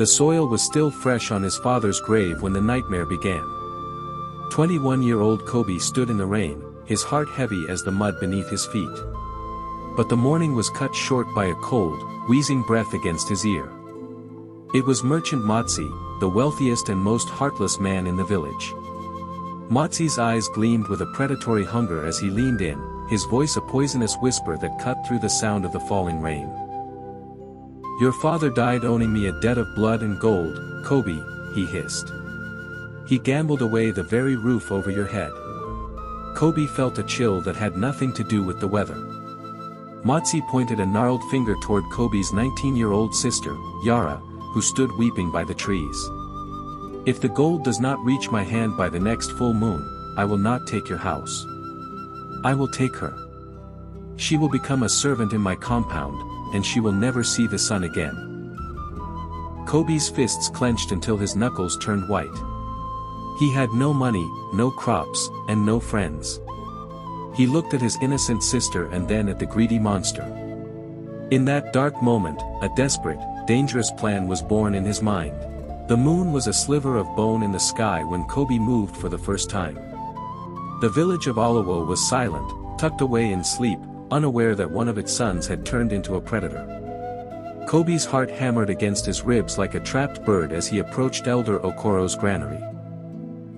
The soil was still fresh on his father's grave when the nightmare began. 21-year-old Kobi stood in the rain, his heart heavy as the mud beneath his feet. But the morning was cut short by a cold, wheezing breath against his ear. It was Merchant Matsi, the wealthiest and most heartless man in the village. Matsi's eyes gleamed with a predatory hunger as he leaned in, his voice a poisonous whisper that cut through the sound of the falling rain. "Your father died owning me a debt of blood and gold, Kobi," he hissed. "He gambled away the very roof over your head." Kobi felt a chill that had nothing to do with the weather. Matsi pointed a gnarled finger toward Kobi's 19-year-old sister, Yara, who stood weeping by the trees. "If the gold does not reach my hand by the next full moon, I will not take your house. I will take her. She will become a servant in my compound, and she will never see the sun again." Kobi's fists clenched until his knuckles turned white. He had no money, no crops, and no friends. He looked at his innocent sister and then at the greedy monster. In that dark moment, a desperate, dangerous plan was born in his mind. The moon was a sliver of bone in the sky when Kobi moved for the first time. The village of Alawo was silent, tucked away in sleep, unaware that one of its sons had turned into a predator. Kobi's heart hammered against his ribs like a trapped bird as he approached Elder Okoro's granary.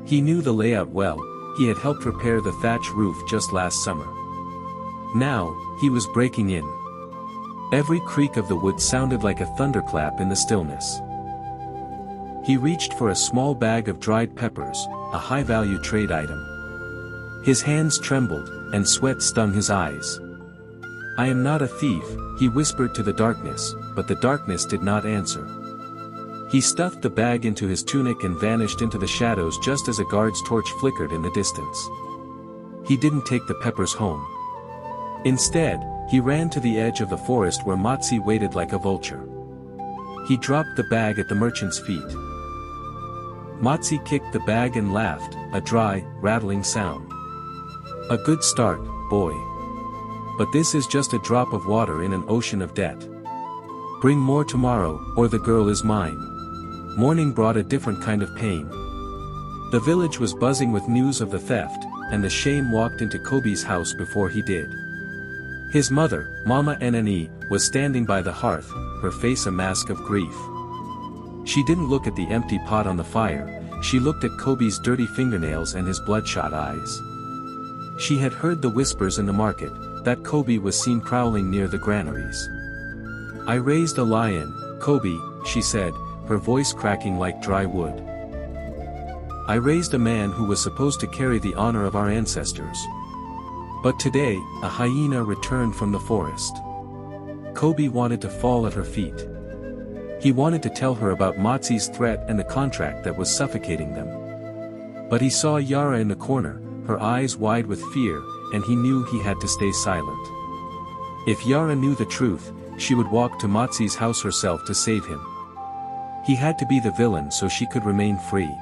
He knew the layout well, he had helped repair the thatch roof just last summer. Now, he was breaking in. Every creak of the wood sounded like a thunderclap in the stillness. He reached for a small bag of dried peppers, a high-value trade item. His hands trembled, and sweat stung his eyes. "I am not a thief," he whispered to the darkness, but the darkness did not answer. He stuffed the bag into his tunic and vanished into the shadows just as a guard's torch flickered in the distance. He didn't take the peppers home. Instead, he ran to the edge of the forest where Matsi waited like a vulture. He dropped the bag at the merchant's feet. Matsi kicked the bag and laughed, a dry, rattling sound. "A good start, boy. But this is just a drop of water in an ocean of debt. Bring more tomorrow, or the girl is mine." Morning brought a different kind of pain. The village was buzzing with news of the theft, and the shame walked into Kobi's house before he did. His mother, Mama Nne, was standing by the hearth, her face a mask of grief. She didn't look at the empty pot on the fire, she looked at Kobi's dirty fingernails and his bloodshot eyes. She had heard the whispers in the market, that Kobi was seen prowling near the granaries. "I raised a lion, Kobi," she said, her voice cracking like dry wood. "I raised a man who was supposed to carry the honor of our ancestors. But today, a hyena returned from the forest." Kobi wanted to fall at her feet. He wanted to tell her about Matsi's threat and the contract that was suffocating them. But he saw Yara in the corner, her eyes wide with fear, and he knew he had to stay silent. If Yara knew the truth, she would walk to Matsi's house herself to save him. He had to be the villain so she could remain free.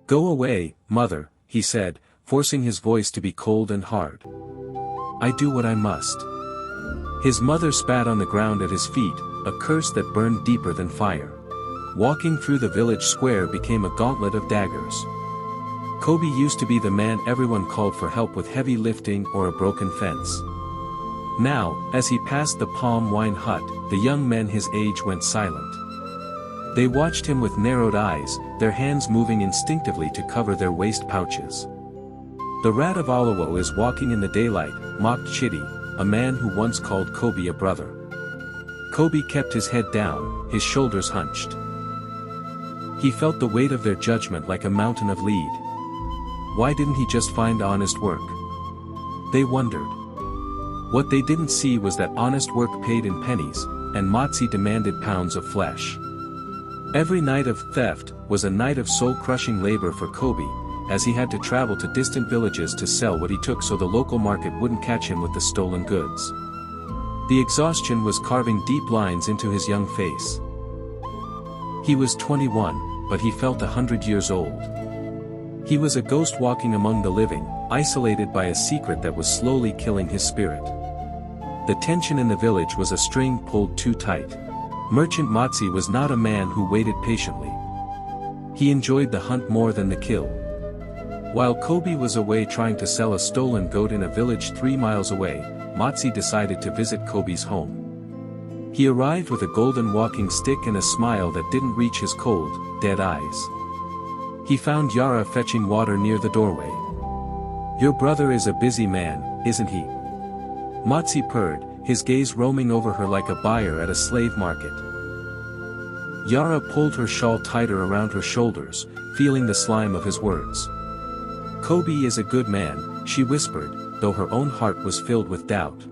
"Go away, mother," he said, forcing his voice to be cold and hard. "I do what I must." His mother spat on the ground at his feet, a curse that burned deeper than fire. Walking through the village square became a gauntlet of daggers. Kobi used to be the man everyone called for help with heavy lifting or a broken fence. Now, as he passed the palm wine hut, the young men his age went silent. They watched him with narrowed eyes, their hands moving instinctively to cover their waist pouches. "The rat of Alawo is walking in the daylight," mocked Chidi, a man who once called Kobi a brother. Kobi kept his head down, his shoulders hunched. He felt the weight of their judgment like a mountain of lead. Why didn't he just find honest work? They wondered. What they didn't see was that honest work paid in pennies, and Matsi demanded pounds of flesh. Every night of theft was a night of soul-crushing labor for Kobi, as he had to travel to distant villages to sell what he took so the local market wouldn't catch him with the stolen goods. The exhaustion was carving deep lines into his young face. He was 21, but he felt 100 years old. He was a ghost walking among the living, isolated by a secret that was slowly killing his spirit. The tension in the village was a string pulled too tight. Merchant Matsi was not a man who waited patiently. He enjoyed the hunt more than the kill. While Kobi was away trying to sell a stolen goat in a village 3 miles away, Matsi decided to visit Kobi's home. He arrived with a golden walking stick and a smile that didn't reach his cold, dead eyes. He found Yara fetching water near the doorway. "Your brother is a busy man, isn't he?" Matsi purred, his gaze roaming over her like a buyer at a slave market. Yara pulled her shawl tighter around her shoulders, feeling the slime of his words. "Kobi is a good man," she whispered, though her own heart was filled with doubt.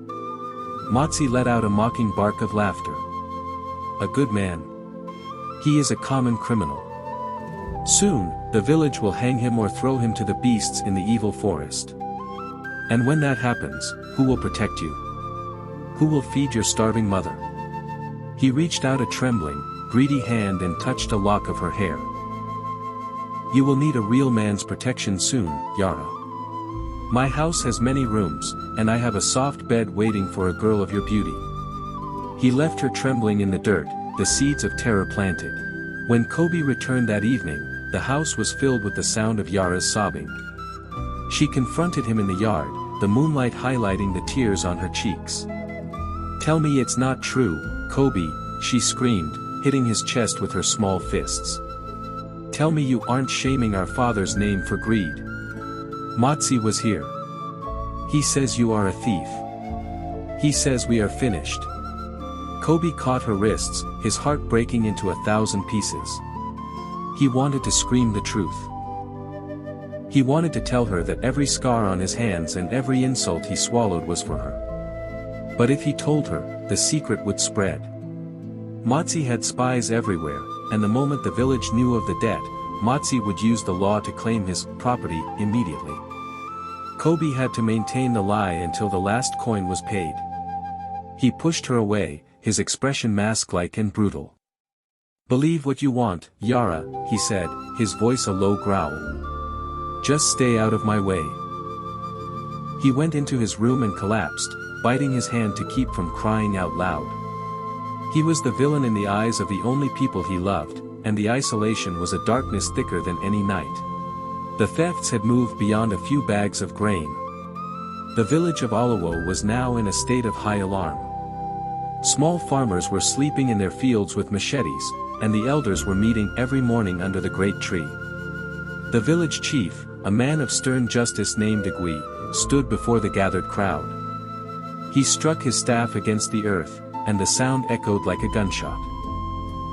Matsi let out a mocking bark of laughter. "A good man? He is a common criminal. Soon, the village will hang him or throw him to the beasts in the evil forest. And when that happens, who will protect you? Who will feed your starving mother?" He reached out a trembling, greedy hand and touched a lock of her hair. "You will need a real man's protection soon, Yara. My house has many rooms, and I have a soft bed waiting for a girl of your beauty." He left her trembling in the dirt, the seeds of terror planted. When Kobi returned that evening, the house was filled with the sound of Yara's sobbing. She confronted him in the yard, the moonlight highlighting the tears on her cheeks. "Tell me it's not true, Kobi," she screamed, hitting his chest with her small fists. "Tell me you aren't shaming our father's name for greed. Matsi was here. He says you are a thief. He says we are finished." Kobi caught her wrists, his heart breaking into 1,000 pieces. He wanted to scream the truth. He wanted to tell her that every scar on his hands and every insult he swallowed was for her. But if he told her, the secret would spread. Matsi had spies everywhere, and the moment the village knew of the debt, Matsi would use the law to claim his property immediately. Kobi had to maintain the lie until the last coin was paid. He pushed her away, his expression mask-like and brutal. "Believe what you want, Yara," he said, his voice a low growl. "Just stay out of my way." He went into his room and collapsed, biting his hand to keep from crying out loud. He was the villain in the eyes of the only people he loved, and the isolation was a darkness thicker than any night. The thefts had moved beyond a few bags of grain. The village of Alawo was now in a state of high alarm. Small farmers were sleeping in their fields with machetes, and the elders were meeting every morning under the great tree. The village chief, a man of stern justice named Agui, stood before the gathered crowd. He struck his staff against the earth, and the sound echoed like a gunshot.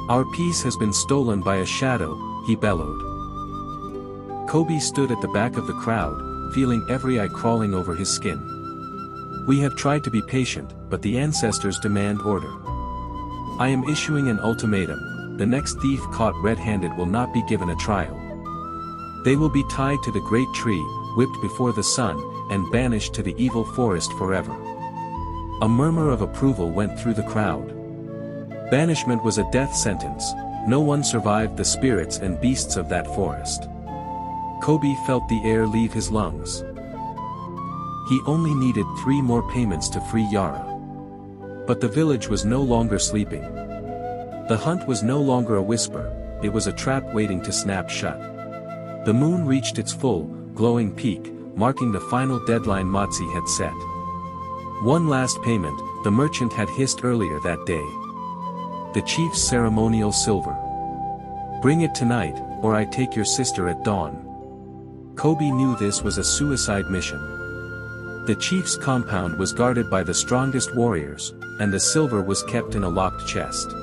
"Our peace has been stolen by a shadow," he bellowed. Kobi stood at the back of the crowd, feeling every eye crawling over his skin. "We have tried to be patient, but the ancestors demand order. I am issuing an ultimatum: the next thief caught red-handed will not be given a trial. They will be tied to the great tree, whipped before the sun, and banished to the evil forest forever." A murmur of approval went through the crowd. Banishment was a death sentence. No one survived the spirits and beasts of that forest. Kobi felt the air leave his lungs. He only needed 3 more payments to free Yara. But the village was no longer sleeping. The hunt was no longer a whisper, it was a trap waiting to snap shut. The moon reached its full, glowing peak, marking the final deadline Matsi had set. One last payment, the merchant had hissed earlier that day. The chief's ceremonial silver. "Bring it tonight, or I take your sister at dawn." Kobi knew this was a suicide mission. The chief's compound was guarded by the strongest warriors, and the silver was kept in a locked chest.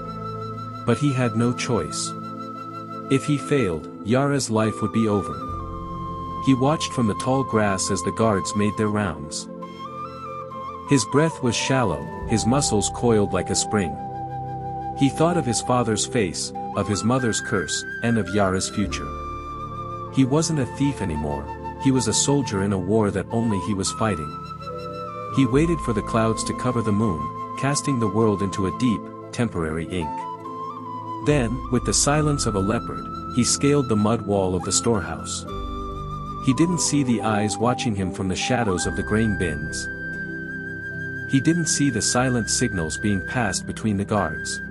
But he had no choice. If he failed, Yara's life would be over. He watched from the tall grass as the guards made their rounds. His breath was shallow, his muscles coiled like a spring. He thought of his father's face, of his mother's curse, and of Yara's future. He wasn't a thief anymore, he was a soldier in a war that only he was fighting. He waited for the clouds to cover the moon, casting the world into a deep, temporary ink. Then, with the silence of a leopard, he scaled the mud wall of the storehouse. He didn't see the eyes watching him from the shadows of the grain bins. He didn't see the silent signals being passed between the guards.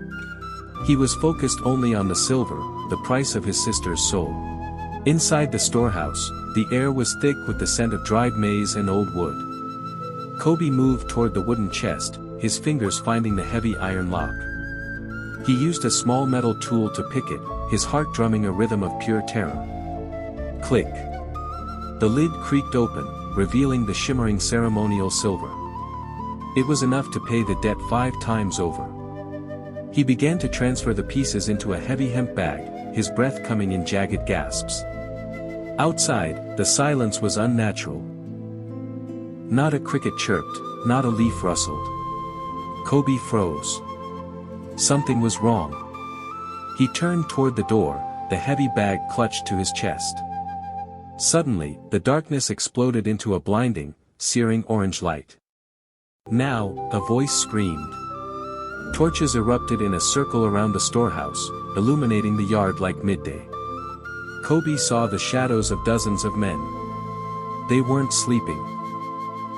He was focused only on the silver, the price of his sister's soul. Inside the storehouse, the air was thick with the scent of dried maize and old wood. Kobi moved toward the wooden chest, his fingers finding the heavy iron lock. He used a small metal tool to pick it, his heart drumming a rhythm of pure terror. Click. The lid creaked open, revealing the shimmering ceremonial silver. It was enough to pay the debt 5 times over. He began to transfer the pieces into a heavy hemp bag, his breath coming in jagged gasps. Outside, the silence was unnatural. Not a cricket chirped, not a leaf rustled. Kobi froze. Something was wrong. He turned toward the door, the heavy bag clutched to his chest. Suddenly, the darkness exploded into a blinding, searing orange light. Now, a voice screamed. Torches erupted in a circle around the storehouse, illuminating the yard like midday. Kobi saw the shadows of dozens of men. They weren't sleeping.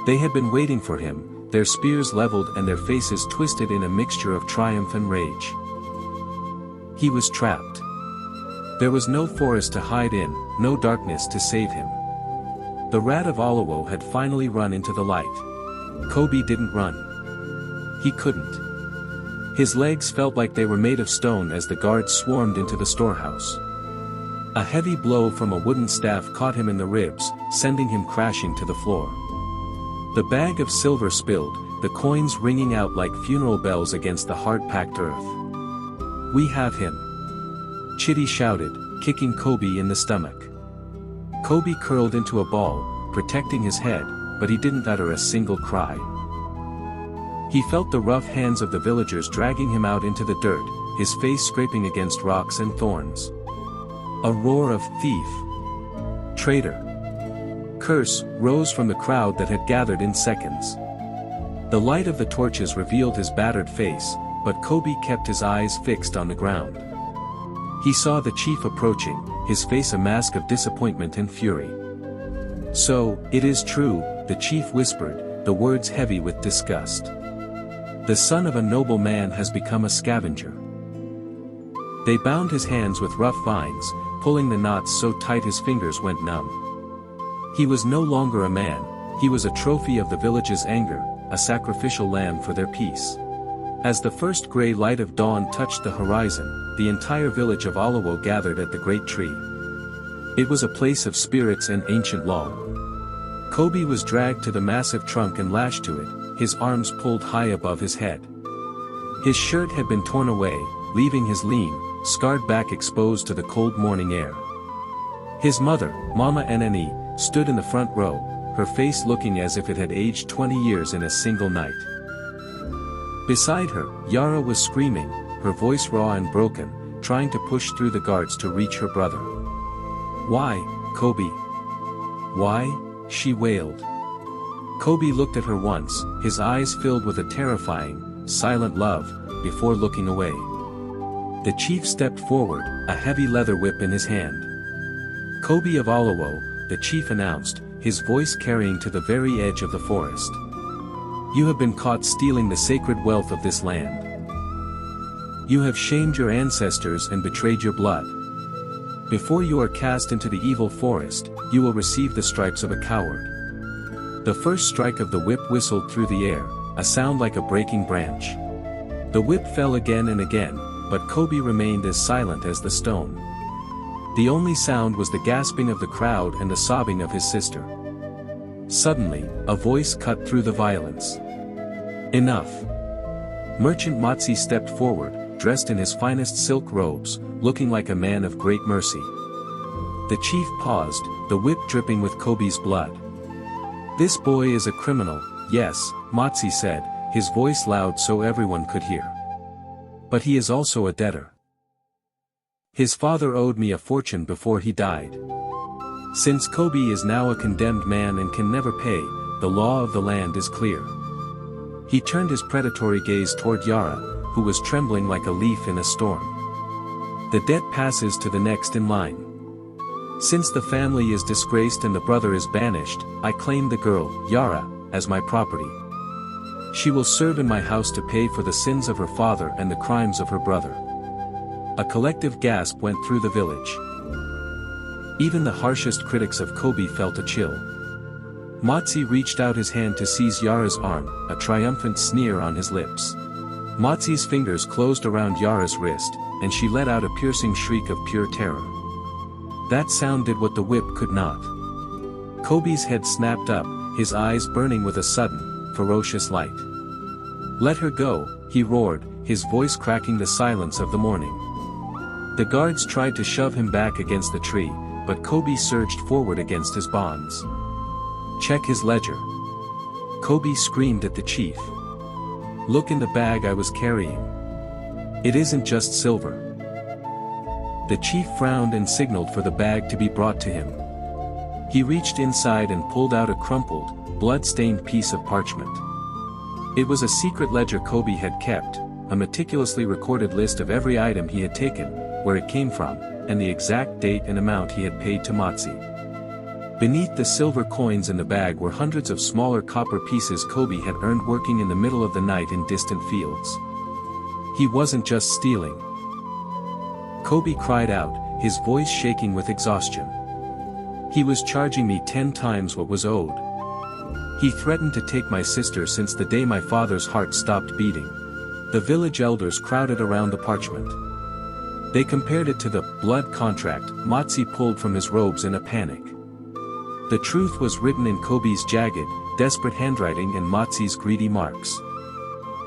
They had been waiting for him, their spears leveled and their faces twisted in a mixture of triumph and rage. He was trapped. There was no forest to hide in, no darkness to save him. The rat of Olowo had finally run into the light. Kobi didn't run. He couldn't. His legs felt like they were made of stone as the guards swarmed into the storehouse. A heavy blow from a wooden staff caught him in the ribs, sending him crashing to the floor. The bag of silver spilled, the coins ringing out like funeral bells against the hard-packed earth. "We have him!" Chitty shouted, kicking Kobi in the stomach. Kobi curled into a ball, protecting his head, but he didn't utter a single cry. He felt the rough hands of the villagers dragging him out into the dirt, his face scraping against rocks and thorns. A roar of "Thief! Traitor! Curse!" rose from the crowd that had gathered in seconds. The light of the torches revealed his battered face, but Kobi kept his eyes fixed on the ground. He saw the chief approaching, his face a mask of disappointment and fury. "So, it is true," the chief whispered, the words heavy with disgust. "The son of a noble man has become a scavenger." They bound his hands with rough vines, pulling the knots so tight his fingers went numb. He was no longer a man, he was a trophy of the village's anger, a sacrificial lamb for their peace. As the first gray light of dawn touched the horizon, the entire village of Olowo gathered at the great tree. It was a place of spirits and ancient law. Kobi was dragged to the massive trunk and lashed to it, his arms pulled high above his head. His shirt had been torn away, leaving his lean, scarred back exposed to the cold morning air. His mother, Mama Eneni, stood in the front row, her face looking as if it had aged 20 years in a single night. Beside her, Yara was screaming, her voice raw and broken, trying to push through the guards to reach her brother. "Why, Kobi? Why?" she wailed. Kobi looked at her once, his eyes filled with a terrifying, silent love, before looking away. The chief stepped forward, a heavy leather whip in his hand. "Kobi of Olowo," the chief announced, his voice carrying to the very edge of the forest. "You have been caught stealing the sacred wealth of this land. You have shamed your ancestors and betrayed your blood. Before you are cast into the evil forest, you will receive the stripes of a coward." The first strike of the whip whistled through the air, a sound like a breaking branch. The whip fell again and again, but Kobi remained as silent as the stone. The only sound was the gasping of the crowd and the sobbing of his sister. Suddenly, a voice cut through the violence. "Enough!" Merchant Matsi stepped forward, dressed in his finest silk robes, looking like a man of great mercy. The chief paused, the whip dripping with Kobi's blood. "This boy is a criminal, yes," Matsi said, his voice loud so everyone could hear. "But he is also a debtor. His father owed me a fortune before he died. Since Kobi is now a condemned man and can never pay, the law of the land is clear." He turned his predatory gaze toward Yara, who was trembling like a leaf in a storm. "The debt passes to the next in line. Since the family is disgraced and the brother is banished, I claim the girl, Yara, as my property. She will serve in my house to pay for the sins of her father and the crimes of her brother. A collective gasp went through the village. Even the harshest critics of Kobi felt a chill. Matsi reached out his hand to seize Yara's arm, a triumphant sneer on his lips. Matsi's fingers closed around Yara's wrist, and she let out a piercing shriek of pure terror. That sound did what the whip could not. Kobi's head snapped up, his eyes burning with a sudden, ferocious light. "Let her go," he roared, his voice cracking the silence of the morning. The guards tried to shove him back against the tree, but Kobi surged forward against his bonds. "Check his ledger." Kobi screamed at the chief. "Look in the bag I was carrying. It isn't just silver." The chief frowned and signaled for the bag to be brought to him. He reached inside and pulled out a crumpled, blood-stained piece of parchment. It was a secret ledger Kobi had kept, a meticulously recorded list of every item he had taken, where it came from, and the exact date and amount he had paid to Matsi. Beneath the silver coins in the bag were hundreds of smaller copper pieces Kobi had earned working in the middle of the night in distant fields. He wasn't just stealing. Kobi cried out, his voice shaking with exhaustion. He was charging me 10 times what was owed. He threatened to take my sister since the day my father's heart stopped beating. The village elders crowded around the parchment. They compared it to the blood contract Matsi pulled from his robes in a panic. The truth was written in Kobi's jagged, desperate handwriting and Matsi's greedy marks.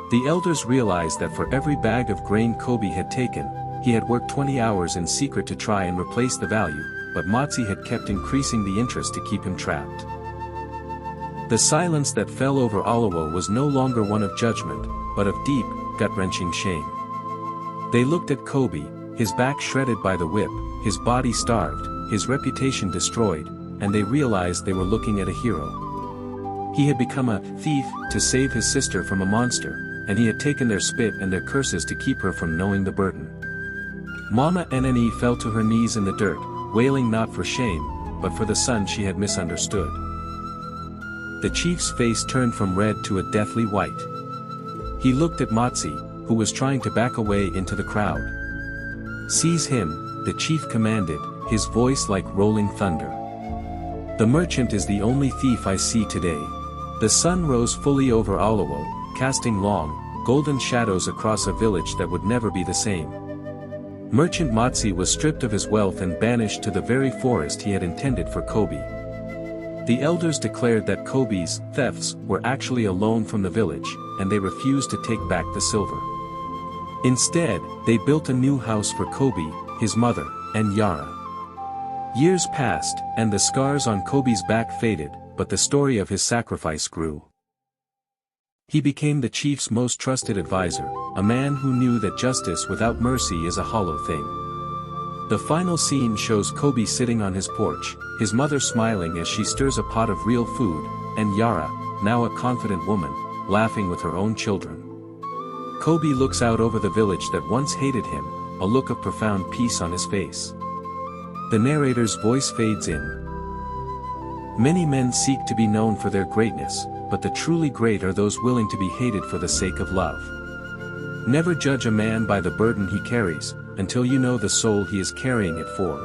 The elders realized that for every bag of grain Kobi had taken, he had worked 20 hours in secret to try and replace the value, but Matsi had kept increasing the interest to keep him trapped. The silence that fell over Alawo was no longer one of judgment, but of deep, gut-wrenching shame. They looked at Kobi, his back shredded by the whip, his body starved, his reputation destroyed, and they realized they were looking at a hero. He had become a thief to save his sister from a monster, and he had taken their spit and their curses to keep her from knowing the burden. Mama Nne fell to her knees in the dirt, wailing not for shame, but for the son she had misunderstood. The chief's face turned from red to a deathly white. He looked at Matsi, who was trying to back away into the crowd. "Seize him," the chief commanded, his voice like rolling thunder. "The merchant is the only thief I see today." The sun rose fully over Alawo, casting long, golden shadows across a village that would never be the same. Merchant Matsi was stripped of his wealth and banished to the very forest he had intended for Kobi. The elders declared that Kobi's thefts were actually a loan from the village, and they refused to take back the silver. Instead, they built a new house for Kobi, his mother, and Yara. Years passed, and the scars on Kobi's back faded, but the story of his sacrifice grew. He became the chief's most trusted advisor, a man who knew that justice without mercy is a hollow thing. The final scene shows Kobi sitting on his porch, his mother smiling as she stirs a pot of real food, and Yara, now a confident woman, laughing with her own children. Kobi looks out over the village that once hated him, a look of profound peace on his face. The narrator's voice fades in. Many men seek to be known for their greatness, but the truly great are those willing to be hated for the sake of love. Never judge a man by the burden he carries, until you know the soul he is carrying it for.